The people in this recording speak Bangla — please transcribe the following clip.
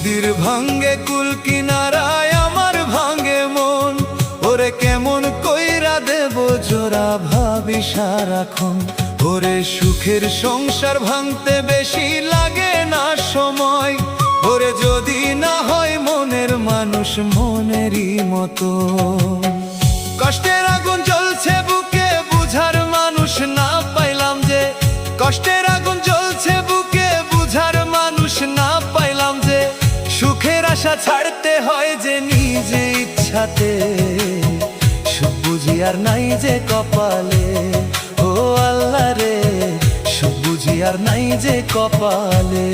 নদীর ভাঙ্গে কুল কিনারায় আমার ভাঙ্গে মন, ওরে কেমন কইরা দেব জোড়া ভাবি সারাক্ষণ। ওরে সুখের সংসার ভাঙতে বেশি লাগে না সময়, ওরে যদি না হয় মনের মানুষ মনেরই মতো। কষ্টের আগুন জ্বলছে বুকে বুঝার মানুষ না পাইলাম যে, কষ্টের আগুন জ্বলছে বুকে বুঝার মানুষ না পাইলাম যে, সুখের আশা ছাড়তে হয় যে নিজে ইচ্ছাতে, সুখ বুঝি আর নাই যে কপালে। ও আল্লাহ রে, সুখ বুঝি আর নাই যে কপালে।